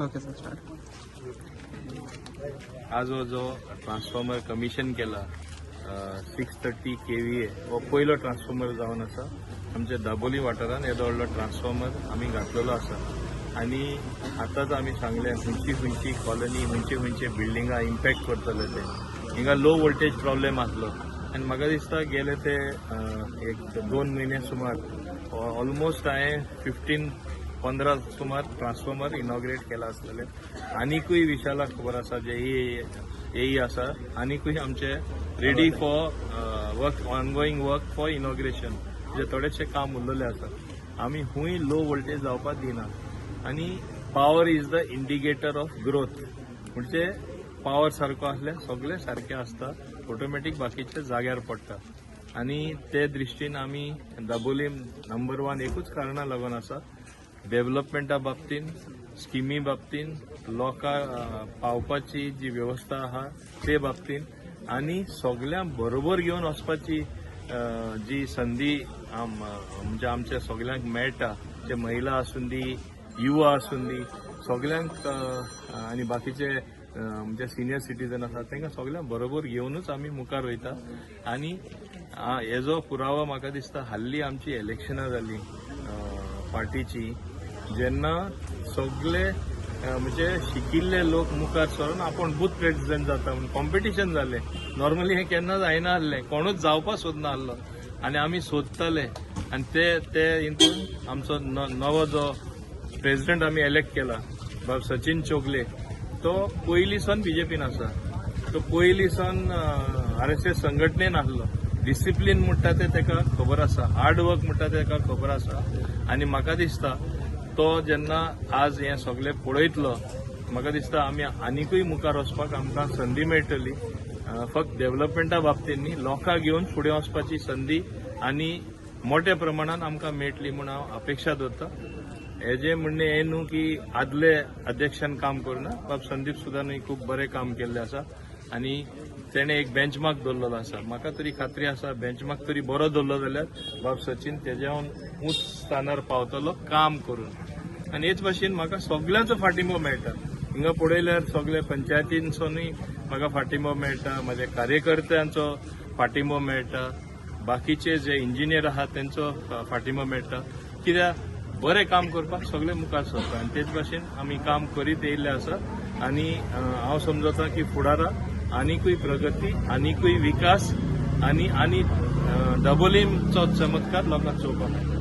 Okay sir start. आज हो जो ट्रान्सफॉर्मर कमिशन केला 630 kVA हो पयलो ट्रान्सफॉर्मर जावन आसा. आमच्या दाबोली वाठारान येदो व्हडलो ट्रान्सफॉर्मर आमी घातलेलो आसा आनी आतांच आमी सांगले खंयची कॉलनी खंयचे बिल्डिंगा इम्पॅक्ट करतले ते. हिंगा लो वोल्टेज प्रॉब्लेम आसलो आनी म्हाका दिसता गेले ते एक 2 म्हयने सुमार ऑलमोस्ट हांवें 15 सुमार ट्रान्सफॉर्मर इनॉग्रेट केला आसलेले. आनीकूय विशाला खबर आसा जे येई आसा आनीकूय आमचे ready for work ongoing work for inauguration जे थोडेशे काम उरलेले आसा. आमी खूंय लो वोल्टेज जावपाक दिना आनी power is the indicator of growth. म्हणजे पॉवर सारको आसल्यार सगळे सारखे आसता, ऑटोमॅटीक बाकीचे जाग्यार पडटा. आनी ते दृश्टीन आमी दाबोली नंबर 1 एकूच कारणां लागून आसा. डेव्हलपमेंटा बाबतीन स्किमी बाबतीन लोकांक पावपाची जी व्यवस्था आहा ते बाबतीन आनी सगळ्यांक बरोबर घेवन वचपाची जी संधी म्हणजे आमच्या सगळ्यांक मेळटा, जे महिला आसून दी युवा आसून दी सगळ्यांक आनी बाकीचे म्हणजे सिनियर सिटीजन आसा तांकां सगळ्यांक बरोबर घेवनूच आमी मुखार वयता. आनी हेजो पुरावो म्हाका दिसता हाल्ली आमची इलेक्शनां जाली पार्टीची, जेन्ना सगळे म्हणजे शिकिल्ले लोक मुखार सरून आपण बूथ प्रेसिडेंट जाता म्हणून कॉम्पिटिशन जालें. नॉर्मली हे केन्ना जायना आसलें, कोणूच जावपाक सोदना आसलो आनी आमी सोदताले. आनी ते हितून आमचो नवो जो प्रेसिडेंट आमी इलेक्ट केला बाब सचिन चोगले, तो पयलींसान बीजेपीन आसा. तो पयलींसान RSS संघटनेन आसलो. डिसिप्लीन म्हणटा ते ताका खबर आसा, हार्ड वर्क म्हणटा ते ताका खबर आसा. आनी म्हाका दिसता तो जेन्ना आज हे सगळे पळयतलो म्हाका दिसता आमी आनीकूय मुखार वचपाक आमकां संदी मेळटली. फक्त डेव्हलपमेंटा बाबतींत न्ही, लोकांक घेवन फुडें वचपाची संदी आनी मोठ्या प्रमाणात आमकां मेळटली म्हूण हांव अपेक्षा दवरता. हेजें म्हणणें हें न्हू की आदले अध्यक्षान काम करुना. बाब संदीप सुदानूय खूब बरें काम केल्लें आसा आनी तेणें एक बेंचमार्क दवरलेलो आसा. म्हाका तरी खात्री आसा बेंचमार्क तरी बरो दवरलो जाल्यार बाब सचिन तेज्याहून उच्च स्थानार पावतलो काम करून. आनी हेच भाशेन म्हाका सगळ्यांचो फाटिंबो मेळटा. हिंगा पळयल्यार सगळे पंचायतींसूनय म्हाका फाटिंबो मेळटा, म्हाज्या कार्यकर्त्यांचो फाटिंबो मेळटा, बाकीचे जे इंजिनियर आहात त्यांचो फाटिंबो मेळटा. कित्याक बरें काम करपाक सगळे मुखार सरता आनी तेच भाशेन आमी काम करीत येयल्ले आसा. आनी हांव समजता की फुडारा आनीकूय प्रगती, आनीकूय विकास आनी दाबोलीचो चमत्कार लोकांक चोवपाक मेळटा.